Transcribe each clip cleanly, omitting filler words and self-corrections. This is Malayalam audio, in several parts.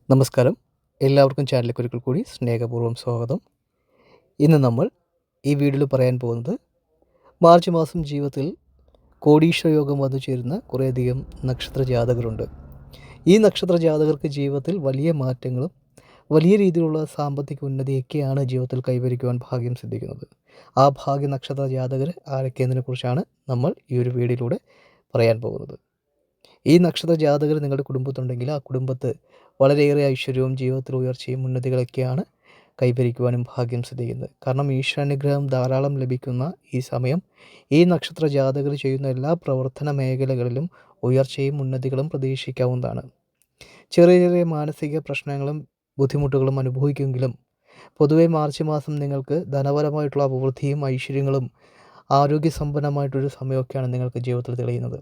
നമസ്കാരം. എല്ലാവർക്കും ചാനലിലേക്ക് ഒരിക്കൽ കൂടി സ്നേഹപൂർവ്വം സ്വാഗതം. ഇന്ന് നമ്മൾ ഈ വീഡിയോയിൽ പറയാൻ പോകുന്നത് മാർച്ച് മാസം ജീവിതത്തിൽ കോടീശ്വര യോഗം വന്നു ചേരുന്ന കുറേയധികം നക്ഷത്ര ജാതകരുണ്ട്. ഈ നക്ഷത്ര ജാതകർക്ക് ജീവിതത്തിൽ വലിയ മാറ്റങ്ങളും വലിയ രീതിയിലുള്ള സാമ്പത്തിക ഉന്നതിയൊക്കെയാണ് ജീവിതത്തിൽ കൈവരിക്കുവാൻ ഭാഗ്യം സിദ്ധിക്കുന്നത്. ആ ഭാഗ്യ നക്ഷത്ര ജാതകർ ആരൊക്കെയെന്നതിനെക്കുറിച്ചാണ് നമ്മൾ ഈ ഒരു വീഡിയോയിലൂടെ പറയാൻ പോകുന്നത്. ഈ നക്ഷത്ര ജാതകർ നിങ്ങളുടെ കുടുംബത്തുണ്ടെങ്കിൽ ആ കുടുംബത്ത് വളരെയേറെ ഐശ്വര്യവും ജീവിതത്തിൽ ഉയർച്ചയും ഉന്നതികളൊക്കെയാണ് കൈവരിക്കുവാനും ഭാഗ്യം സിദ്ധിക്കുന്നത്. കാരണം ഈശ്വരാനുഗ്രഹം ധാരാളം ലഭിക്കുന്ന ഈ സമയം ഈ നക്ഷത്ര ജാതകർ ചെയ്യുന്ന എല്ലാ പ്രവർത്തന മേഖലകളിലും ഉയർച്ചയും ഉന്നതികളും പ്രതീക്ഷിക്കാവുന്നതാണ്. ചെറിയ ചെറിയ മാനസിക പ്രശ്നങ്ങളും ബുദ്ധിമുട്ടുകളും അനുഭവിക്കുമെങ്കിലും പൊതുവെ മാർച്ച് മാസം നിങ്ങൾക്ക് ധനപരമായിട്ടുള്ള അഭിവൃദ്ധിയും ഐശ്വര്യങ്ങളും ആരോഗ്യസമ്പന്നമായിട്ടൊരു സമയമൊക്കെയാണ് നിങ്ങൾക്ക് ജീവിതത്തിൽ തെളിയുന്നത്.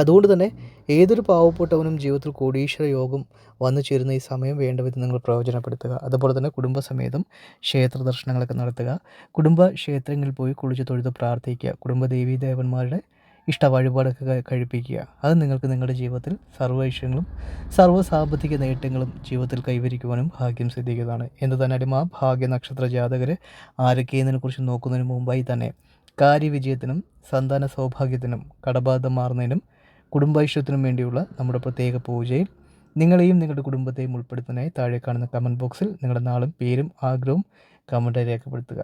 അതുകൊണ്ട് തന്നെ ഏതൊരു പാവപ്പെട്ടവനും ജീവിതത്തിൽ കോടീശ്വര യോഗം വന്നു ചേരുന്ന ഈ സമയം വേണ്ട വിധം നിങ്ങൾ പ്രയോജനപ്പെടുത്തുക. അതുപോലെ തന്നെ കുടുംബസമേതം ക്ഷേത്ര ദർശനങ്ങളൊക്കെ നടത്തുക. കുടുംബ ക്ഷേത്രങ്ങളിൽ പോയി കുളിച്ച് തൊഴുത് പ്രാർത്ഥിക്കുക. കുടുംബ ദേവീ ദേവന്മാരുടെ ഇഷ്ട വഴിപാടൊക്കെ കഴിപ്പിക്കുക. അത് നിങ്ങൾക്ക് നിങ്ങളുടെ ജീവിതത്തിൽ സർവ്വ ഐശ്വര്യങ്ങളും സർവ്വ സാമ്പത്തിക നേട്ടങ്ങളും ജീവിതത്തിൽ കൈവരിക്കുവാനും ഭാഗ്യം സിദ്ധിക്കുന്നതാണ്. എന്തു തന്നാലും ആ ഭാഗ്യ നക്ഷത്ര ജാതകർ ആരൊക്കെയെന്നതിനെക്കുറിച്ച് നോക്കുന്നതിന് മുമ്പായി തന്നെ കാര്യവിജയത്തിനും സന്താന സൗഭാഗ്യത്തിനും കടബാധ മാറുന്നതിനും കുടുംബൈശ്വര്യത്തിനും വേണ്ടിയുള്ള നമ്മുടെ പ്രത്യേക പൂജയിൽ നിങ്ങളെയും നിങ്ങളുടെ കുടുംബത്തെയും ഉൾപ്പെടുത്തുന്നതിനായി താഴെ കാണുന്ന കമൻറ്റ് ബോക്സിൽ നിങ്ങളുടെ നാളും പേരും ആഗ്രഹവും കമൻറ്റായി രേഖപ്പെടുത്തുക.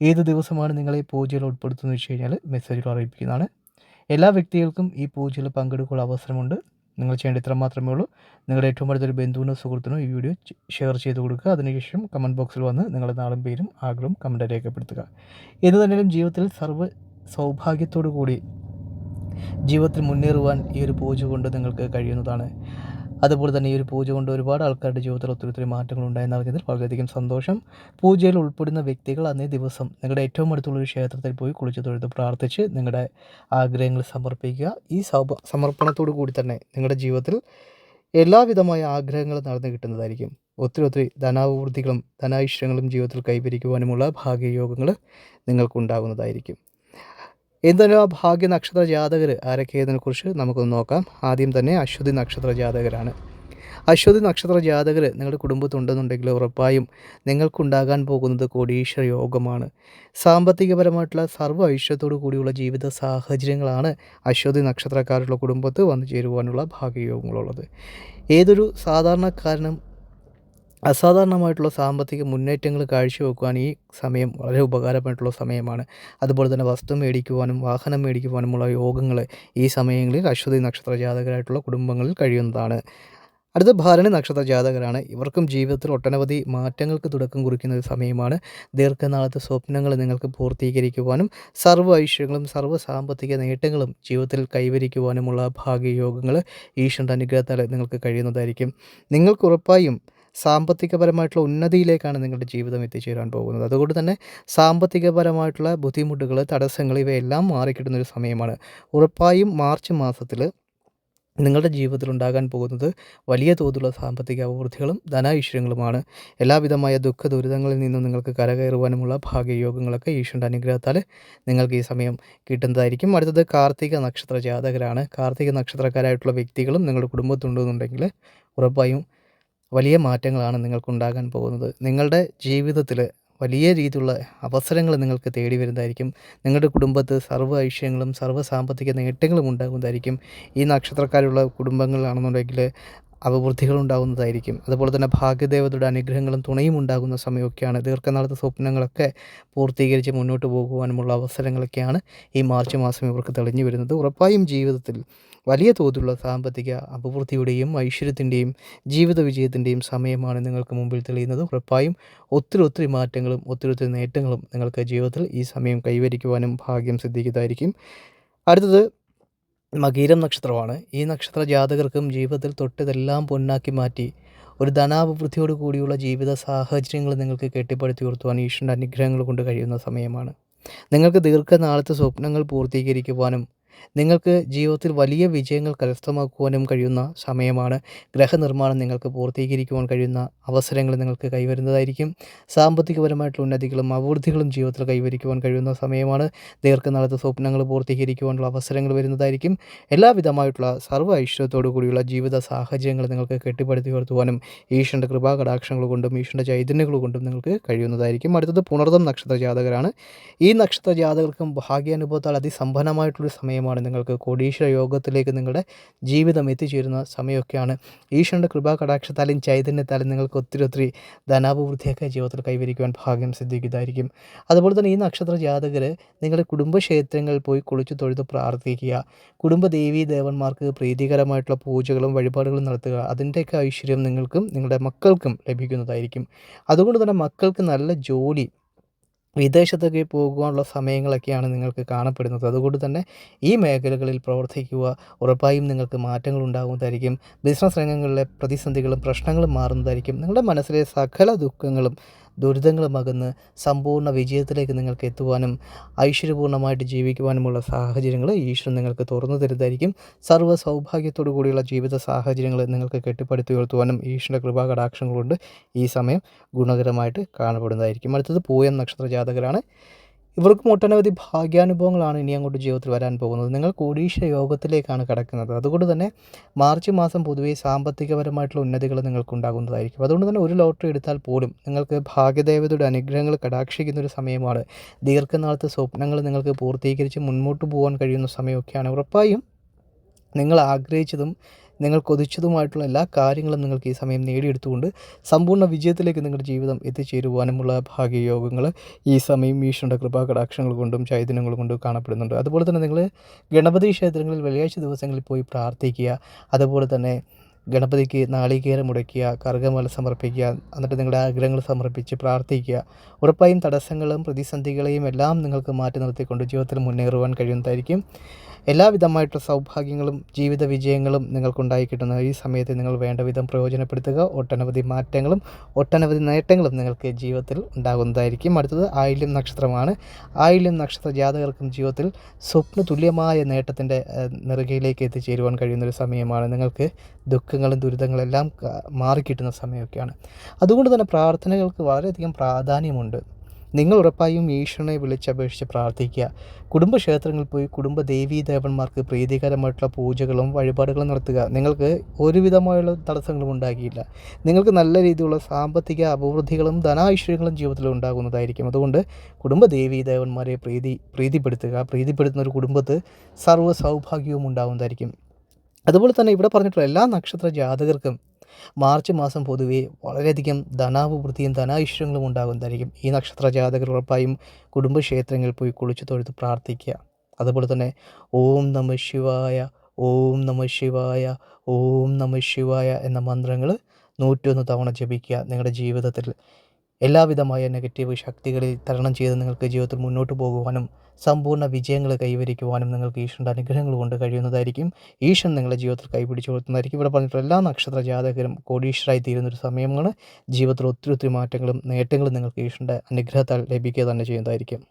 ഏത് ദിവസമാണ് നിങ്ങളെ പൂജയിൽ ഉൾപ്പെടുത്തുന്നത് വെച്ച് കഴിഞ്ഞാൽ മെസ്സേജിൽ അറിയിപ്പിക്കുന്നതാണ്. എല്ലാ വ്യക്തികൾക്കും ഈ പൂജയിൽ പങ്കെടുക്കാനുള്ള അവസരമുണ്ട്. നിങ്ങൾ ചെയ്യേണ്ട ഇത്ര മാത്രമേ ഉള്ളൂ. നിങ്ങളുടെ ഏറ്റവും അടുത്തൊരു ബന്ധുവിനോ സുഹൃത്തിനോ ഈ വീഡിയോ ഷെയർ ചെയ്ത് കൊടുക്കുക. അതിനുശേഷം കമൻറ്റ് ബോക്സിൽ വന്ന് നിങ്ങളുടെ നാളും പേരും ആഗ്രഹവും കമൻറ്റായി രേഖപ്പെടുത്തുക. ഏത് തന്നെയും ജീവിതത്തിൽ സർവ്വ സൗഭാഗ്യത്തോടു കൂടി ജീവിതത്തിൽ മുന്നേറുവാൻ ഈ ഒരു പൂജ കൊണ്ട് നിങ്ങൾക്ക് കഴിയുന്നതാണ്. അതുപോലെ തന്നെ ഈ ഒരു പൂജ കൊണ്ട് ഒരുപാട് ആൾക്കാരുടെ ജീവിതത്തിൽ ഒത്തിരി മാറ്റങ്ങൾ ഉണ്ടായെന്നറിഞ്ഞതിൽ വളരെയധികം സന്തോഷം. പൂജയിൽ ഉൾപ്പെടുന്ന വ്യക്തികൾ അന്നേ ദിവസം നിങ്ങളുടെ ഏറ്റവും അടുത്തുള്ളൊരു ക്ഷേത്രത്തിൽ പോയി കുളിച്ച് തൊഴുത് പ്രാർത്ഥിച്ച് നിങ്ങളുടെ ആഗ്രഹങ്ങൾ സമർപ്പിക്കുക. ഈ സമർപ്പണത്തോടു കൂടി തന്നെ നിങ്ങളുടെ ജീവിതത്തിൽ എല്ലാവിധമായ ആഗ്രഹങ്ങളും നടന്നു കിട്ടുന്നതായിരിക്കും. ഒത്തിരി ധനാഭിവൃദ്ധികളും ധനൈശ്വര്യങ്ങളും ജീവിതത്തിൽ കൈവരിക്കുവാനുമുള്ള ഭാഗ്യയോഗങ്ങൾ നിങ്ങൾക്കുണ്ടാകുന്നതായിരിക്കും. എന്തായാലും ആ ഭാഗ്യ നക്ഷത്ര ജാതകർ ആരൊക്കെയെന്നതിനെക്കുറിച്ച് നമുക്കൊന്ന് നോക്കാം. ആദ്യം തന്നെ അശ്വതി നക്ഷത്ര ജാതകരാണ്. അശ്വതി നക്ഷത്ര ജാതകർ നിങ്ങളുടെ കുടുംബത്തുണ്ടെന്നുണ്ടെങ്കിൽ ഉറപ്പായും നിങ്ങൾക്കുണ്ടാകാൻ പോകുന്നത് കോടീശ്വര യോഗമാണ്. സാമ്പത്തികപരമായിട്ടുള്ള സർവ്വ ഐശ്വര്യത്തോടു കൂടിയുള്ള ജീവിത സാഹചര്യങ്ങളാണ് അശ്വതി നക്ഷത്രക്കാരുള്ള കുടുംബത്ത് വന്നു ചേരുവാനുള്ള ഭാഗ്യയോഗങ്ങളുള്ളത്. ഏതൊരു സാധാരണക്കാരനും അസാധാരണമായിട്ടുള്ള സാമ്പത്തിക മുന്നേറ്റങ്ങൾ കാഴ്ചവെക്കുവാൻ ഈ സമയം വളരെ ഉപകാരമായിട്ടുള്ള സമയമാണ്. അതുപോലെ തന്നെ വസ്തു മേടിക്കുവാനും വാഹനം മേടിക്കുവാനുമുള്ള യോഗങ്ങൾ ഈ സമയങ്ങളിൽ അശ്വതി നക്ഷത്ര ജാതകരായിട്ടുള്ള കുടുംബങ്ങളിൽ കഴിയുന്നതാണ്. അടുത്ത ഭരണി നക്ഷത്ര ജാതകരാണ്. ഇവർക്കും ജീവിതത്തിൽ ഒട്ടനവധി മാറ്റങ്ങൾക്ക് തുടക്കം കുറിക്കുന്ന ഒരു സമയമാണ്. ദീർഘനാളത്തെ സ്വപ്നങ്ങൾ നിങ്ങൾക്ക് പൂർത്തീകരിക്കുവാനും സർവ്വ ഐശ്വര്യങ്ങളും സർവ്വ സാമ്പത്തിക നേട്ടങ്ങളും ജീവിതത്തിൽ കൈവരിക്കുവാനുമുള്ള ഭാഗ്യയോഗങ്ങൾ ഈശ്വരൻ്റെ അനുഗ്രഹത്താൽ നിങ്ങൾക്ക് കഴിയുന്നതായിരിക്കും. നിങ്ങൾക്ക് ഉറപ്പായും സാമ്പത്തികപരമായിട്ടുള്ള ഉന്നതിയിലേക്കാണ് നിങ്ങളുടെ ജീവിതം എത്തിച്ചേരാൻ പോകുന്നത്. അതുകൊണ്ട് തന്നെ സാമ്പത്തികപരമായിട്ടുള്ള ബുദ്ധിമുട്ടുകൾ, തടസ്സങ്ങൾ ഇവയെല്ലാം മാറിക്കിട്ടുന്നൊരു സമയമാണ്. ഉറപ്പായും മാർച്ച് മാസത്തിൽ നിങ്ങളുടെ ജീവിതത്തിൽ ഉണ്ടാകാൻ പോകുന്നത് വലിയ തോതിലുള്ള സാമ്പത്തിക അഭിവൃദ്ധികളും ധനൈശ്വര്യങ്ങളുമാണ്. എല്ലാവിധമായ ദുഃഖ ദുരിതങ്ങളിൽ നിന്നും നിങ്ങൾക്ക് കരകയറുവാനുമുള്ള ഭാഗ്യയോഗങ്ങളൊക്കെ ഈശ്വരൻ്റെ അനുഗ്രഹത്താൽ നിങ്ങൾക്ക് ഈ സമയം കിട്ടുന്നതായിരിക്കും. അടുത്തത് കാർത്തിക നക്ഷത്ര ജാതകരാണ്. കാർത്തിക നക്ഷത്രക്കാരായിട്ടുള്ള വ്യക്തികളും നിങ്ങളുടെ കുടുംബത്തുണ്ടെന്നുണ്ടെങ്കിൽ ഉറപ്പായും വലിയ മാറ്റങ്ങളാണ് നിങ്ങൾക്കുണ്ടാകാൻ പോകുന്നത്. നിങ്ങളുടെ ജീവിതത്തിൽ വലിയ രീതിയിലുള്ള അവസരങ്ങൾ നിങ്ങൾക്ക് തേടി വരുന്നതായിരിക്കും. നിങ്ങളുടെ കുടുംബത്ത് സർവ്വ ഐശ്വര്യങ്ങളും സർവ്വ സാമ്പത്തിക നേട്ടങ്ങളും ഉണ്ടാകുന്നതായിരിക്കും. ഈ നക്ഷത്രക്കാരുള്ള കുടുംബങ്ങളാണെന്നുണ്ടെങ്കിൽ അഭിവൃദ്ധികൾ ഉണ്ടാകുന്നതായിരിക്കും. അതുപോലെ തന്നെ ഭാഗ്യദേവതയുടെ അനുഗ്രഹങ്ങളും തുണയും ഉണ്ടാകുന്ന സമയമൊക്കെയാണ്. ദീർഘനാളത്തെ സ്വപ്നങ്ങളൊക്കെ പൂർത്തീകരിച്ച് മുന്നോട്ട് പോകുവാനുമുള്ള അവസരങ്ങളൊക്കെയാണ് ഈ മാർച്ച് മാസം ഇവർക്ക് തെളിഞ്ഞു വരുന്നത്. ഉറപ്പായും ജീവിതത്തിൽ വലിയ തോതിലുള്ള സാമ്പത്തിക അഭിവൃദ്ധിയുടെയും ഐശ്വര്യത്തിൻ്റെയും ജീവിത വിജയത്തിൻ്റെയും സമയമാണ് നിങ്ങൾക്ക് മുമ്പിൽ തെളിയുന്നത്. ഉറപ്പായും ഒത്തിരി മാറ്റങ്ങളും ഒത്തിരി നേട്ടങ്ങളും നിങ്ങൾക്ക് ജീവിതത്തിൽ ഈ സമയം കൈവരിക്കുവാനും ഭാഗ്യം സിദ്ധിക്കുന്നതായിരിക്കും. അടുത്തത് മകീരം നക്ഷത്രമാണ്. ഈ നക്ഷത്ര ജാതകർക്കും ജീവിതത്തിൽ തൊട്ടതെല്ലാം പൊന്നാക്കി മാറ്റി ഒരു ധനാഭിവൃദ്ധിയോട് കൂടിയുള്ള ജീവിത സാഹചര്യങ്ങൾ നിങ്ങൾക്ക് കെട്ടിപ്പടുത്തി ഉയർത്തുവാൻ ഈശ്വരൻ്റെ അനുഗ്രഹങ്ങൾ കൊണ്ട് കഴിയുന്ന സമയമാണ്. നിങ്ങൾക്ക് ദീർഘനാളത്തെ സ്വപ്നങ്ങൾ പൂർത്തീകരിക്കുവാനും നിങ്ങൾക്ക് ജീവിതത്തിൽ വലിയ വിജയങ്ങൾ കരസ്ഥമാക്കുവാനും കഴിയുന്ന സമയമാണ്. ഗ്രഹനിർമ്മാണം നിങ്ങൾക്ക് പൂർത്തീകരിക്കുവാൻ കഴിയുന്ന അവസരങ്ങൾ നിങ്ങൾക്ക് കൈവരുന്നതായിരിക്കും. സാമ്പത്തികപരമായിട്ടുള്ള ഉന്നതികളും അഭിവൃദ്ധികളും ജീവിതത്തിൽ കൈവരിക്കുവാൻ കഴിയുന്ന സമയമാണ്. ദീർഘനാളത്തെ സ്വപ്നങ്ങൾ പൂർത്തീകരിക്കുവാനുള്ള അവസരങ്ങൾ വരുന്നതായിരിക്കും. എല്ലാവിധമായിട്ടുള്ള സർവ്വ ഐശ്വര്യത്തോടു കൂടിയുള്ള ജീവിത സാഹചര്യങ്ങൾ നിങ്ങൾക്ക് കെട്ടിപ്പടുത്തി ഉയർത്തുവാനും ഈശ്വരൻ്റെ കൃപാകടാക്ഷങ്ങൾ കൊണ്ടും ഈശ്വരൻ്റെ ചൈതന്യങ്ങൾ കൊണ്ടും നിങ്ങൾക്ക് കഴിയുന്നതായിരിക്കും. അടുത്തത് പുണർതം നക്ഷത്ര ജാതകരാണ്. ഈ നക്ഷത്ര ജാതകർക്കും ഭാഗ്യാനുഭവത്താൽ അതിസമ്പന്നമായിട്ടുള്ളൊരു സമയമാണ്. നിങ്ങൾക്ക് കോടീശ്വര യോഗത്തിലേക്ക് നിങ്ങളുടെ ജീവിതം എത്തിച്ചേരുന്ന സമയമൊക്കെയാണ്. ഈശ്വരൻ്റെ കൃപാകടാക്ഷത്താലും ചൈതന്യത്താലും നിങ്ങൾക്ക് ഒത്തിരി ധനാഭിവൃദ്ധിയൊക്കെ ജീവിതത്തിൽ കൈവരിക്കുവാൻ ഭാഗ്യം സിദ്ധിക്കുന്നതായിരിക്കും. അതുപോലെ തന്നെ ഈ നക്ഷത്ര ജാതകർ നിങ്ങളുടെ കുടുംബക്ഷേത്രങ്ങളിൽ പോയി കുളിച്ചു തൊഴുത് പ്രാർത്ഥിക്കുക. കുടുംബ ദേവീ ദേവന്മാർക്ക് പ്രീതികരമായിട്ടുള്ള പൂജകളും വഴിപാടുകളും നടത്തുക. അതിൻ്റെയൊക്കെ ഐശ്വര്യം നിങ്ങൾക്കും നിങ്ങളുടെ മക്കൾക്കും ലഭിക്കുന്നതായിരിക്കും. അതുകൊണ്ട് തന്നെ മക്കൾക്ക് നല്ല ജോലി, വിദേശത്തൊക്കെ പോകുവാനുള്ള സമയങ്ങളൊക്കെയാണ് നിങ്ങൾക്ക് കാണപ്പെടുന്നത്. അതുകൊണ്ട് തന്നെ ഈ മേഖലകളിൽ പ്രവർത്തിക്കുക. ഉറപ്പായും നിങ്ങൾക്ക് മാറ്റങ്ങൾ ഉണ്ടാകുന്നതായിരിക്കും. ബിസിനസ് രംഗങ്ങളിലെ പ്രതിസന്ധികളും പ്രശ്നങ്ങളും മാറുന്നതായിരിക്കും. നിങ്ങളുടെ മനസ്സിലെ സകല ദുഃഖങ്ങളും ദുരിതങ്ങളും അകന്ന് സമ്പൂർണ്ണ വിജയത്തിലേക്ക് നിങ്ങൾക്ക് എത്തുവാനും ഐശ്വര്യപൂർണ്ണമായിട്ട് ജീവിക്കുവാനുമുള്ള സാഹചര്യങ്ങൾ ഈശ്വരൻ നിങ്ങൾക്ക് തുറന്നു തരുന്നതായിരിക്കും. സർവ്വ സൗഭാഗ്യത്തോടു കൂടിയുള്ള ജീവിത സാഹചര്യങ്ങൾ നിങ്ങൾക്ക് കെട്ടിപ്പടുത്തി ഉയർത്തുവാനും ഈശ്വരൻ്റെ കൃപാകടാക്ഷങ്ങൾ കൊണ്ട് ഈ സമയം ഗുണകരമായിട്ട് കാണപ്പെടുന്നതായിരിക്കും. അടുത്തത് പൂയം നക്ഷത്ര ജാതകരാണ്. ഇവർക്കും ഒട്ടനവധി ഭാഗ്യാനുഭവങ്ങളാണ് ഇനി അങ്ങോട്ട് ജീവിതത്തിൽ വരാൻ പോകുന്നത്. നിങ്ങൾ കോടീശ്വര യോഗത്തിലേക്കാണ് കടക്കുന്നത്. അതുകൊണ്ട് തന്നെ മാർച്ച് മാസം പൊതുവേ സാമ്പത്തികപരമായിട്ടുള്ള ഉന്നതികൾ നിങ്ങൾക്കുണ്ടാകുന്നതായിരിക്കും. അതുകൊണ്ട് തന്നെ ഒരു ലോട്ടറി എടുത്താൽ പോലും നിങ്ങൾക്ക് ഭാഗ്യദേവതയുടെ അനുഗ്രഹങ്ങൾ കടാക്ഷിക്കുന്ന ഒരു സമയമാണ്. ദീർഘനാളത്തെ സ്വപ്നങ്ങൾ നിങ്ങൾക്ക് പൂർത്തീകരിച്ച് മുന്നോട്ട് പോകാൻ കഴിയുന്ന സമയമൊക്കെയാണ്. ഉറപ്പായും നിങ്ങൾ ആഗ്രഹിച്ചതും നിങ്ങൾ കൊതിച്ചതുമായിട്ടുള്ള എല്ലാ കാര്യങ്ങളും നിങ്ങൾക്ക് ഈ സമയം നേടിയെടുത്തുകൊണ്ട് സമ്പൂർണ്ണ വിജയത്തിലേക്ക് നിങ്ങളുടെ ജീവിതം എത്തിച്ചേരുവാനുമുള്ള ഭാഗ്യയോഗങ്ങൾ ഈ സമയം ഈശ്വരൻ്റെ കൃപാകടാക്ഷങ്ങൾ കൊണ്ടും ചൈതന്യങ്ങൾ കൊണ്ടും കാണപ്പെടുന്നുണ്ട്. അതുപോലെ തന്നെ നിങ്ങൾ ഗണപതി ക്ഷേത്രങ്ങളിൽ വെള്ളിയാഴ്ച ദിവസങ്ങളിൽ പോയി പ്രാർത്ഥിക്കുക. അതുപോലെ തന്നെ ഗണപതിക്ക് നാളികേരം മുടയ്ക്കുക, കറുകമാല സമർപ്പിക്കുക. എന്നിട്ട് നിങ്ങളുടെ ആഗ്രഹങ്ങൾ സമർപ്പിച്ച് പ്രാർത്ഥിക്കുക. ഉറപ്പായും തടസ്സങ്ങളും പ്രതിസന്ധികളെയും എല്ലാം നിങ്ങൾക്ക് മാറ്റി നിർത്തിക്കൊണ്ട് ജീവിതത്തിൽ മുന്നേറുവാൻ കഴിയുന്നതായിരിക്കും. എല്ലാവിധമായിട്ടുള്ള സൗഭാഗ്യങ്ങളും ജീവിത വിജയങ്ങളും നിങ്ങൾക്കുണ്ടായി കിട്ടുന്ന ഈ സമയത്ത് നിങ്ങൾ വേണ്ട വിധം പ്രയോജനപ്പെടുത്തുക. ഒട്ടനവധി മാറ്റങ്ങളും ഒട്ടനവധി നേട്ടങ്ങളും നിങ്ങൾക്ക് ജീവിതത്തിൽ ഉണ്ടാകുന്നതായിരിക്കും. അടുത്തത് ആയില്യം നക്ഷത്രമാണ്. ആയില്യം നക്ഷത്ര ജാതകർക്കും ജീവിതത്തിൽ സ്വപ്ന തുല്യമായ നേട്ടത്തിൻ്റെ നെറുകയിലേക്ക് എത്തിച്ചേരുവാൻ കഴിയുന്നൊരു സമയമാണ്. നിങ്ങൾക്ക് ദുഃഖങ്ങളും ദുരിതങ്ങളെല്ലാം മാറിക്കിട്ടുന്ന സമയമൊക്കെയാണ്. അതുകൊണ്ട് തന്നെ പ്രാർത്ഥനകൾക്ക് വളരെയധികം പ്രാധാന്യമുണ്ട്. നിങ്ങൾ ഉറപ്പായും ഈശ്വരനെ വിളിച്ചപേക്ഷിച്ച് പ്രാർത്ഥിക്കുക. കുടുംബക്ഷേത്രങ്ങളിൽ പോയി കുടുംബ ദേവീ ദേവന്മാർക്ക് പ്രീതികരമായിട്ടുള്ള പൂജകളും വഴിപാടുകളും നടത്തുക. നിങ്ങൾക്ക് ഒരുവിധമായുള്ള തടസ്സങ്ങളും ഉണ്ടാകിയില്ല. നിങ്ങൾക്ക് നല്ല രീതിയിലുള്ള സാമ്പത്തിക അഭിവൃദ്ധികളും ധനാഐശ്വര്യങ്ങളും ജീവിതത്തിൽ ഉണ്ടാകുന്നതായിരിക്കും. അതുകൊണ്ട് കുടുംബ ദേവീ ദേവന്മാരെ പ്രീതിപ്പെടുത്തുക. പ്രീതിപ്പെടുത്തുന്ന ഒരു കുടുംബത്ത് സർവ്വ സൗഭാഗ്യവും ഉണ്ടാകുന്നതായിരിക്കും. അതുപോലെ തന്നെ ഇവിടെ പറഞ്ഞിട്ടുള്ള എല്ലാ നക്ഷത്ര ജാതകർക്കും മാർച്ച് മാസം പൊതുവേ വളരെയധികം ധനാഭിവൃദ്ധിയും ധനാഐശ്വര്യങ്ങളും ഉണ്ടാകുന്നതായിരിക്കും. ഈ നക്ഷത്ര ജാതകർ ഉറപ്പായും കുടുംബക്ഷേത്രങ്ങളിൽ പോയി കുളിച്ചു തൊഴുത് പ്രാർത്ഥിക്കുക. അതുപോലെ തന്നെ ഓം നമഃ ശിവായ, ഓം നമഃ ശിവായ, ഓം നമഃ ശിവായ എന്ന മന്ത്രങ്ങൾ 101 തവണ ജപിക്കുക. നിങ്ങളുടെ ജീവിതത്തിൽ എല്ലാവിധമായ നെഗറ്റീവ് ശക്തികളെ തരണം ചെയ്ത് നിങ്ങൾക്ക് ജീവിതത്തിൽ മുന്നോട്ട് പോകുവാനും സമ്പൂർണ്ണ വിജയങ്ങൾ കൈവരിക്കുവാനും നിങ്ങൾക്ക് ഈശ്വരൻ്റെ അനുഗ്രഹങ്ങൾ കൊണ്ട് കഴിയുന്നതായിരിക്കും. ഈശ്വരൻ നിങ്ങളുടെ ജീവിതത്തിൽ കൈപിടിച്ച് കൊടുക്കുന്നതായിരിക്കും. ഇവിടെ പറഞ്ഞിട്ടുള്ള എല്ലാ നക്ഷത്ര ജാതകരും കോടീശ്വരായി തീരുന്നൊരു സമയമാണ്. ജീവിതത്തിൽ ഒത്തിരി മാറ്റങ്ങളും നേട്ടങ്ങളും നിങ്ങൾക്ക് ഈശ്വരൻ്റെ അനുഗ്രഹത്താൽ ലഭിക്കുക തന്നെ ചെയ്യുന്നതായിരിക്കും.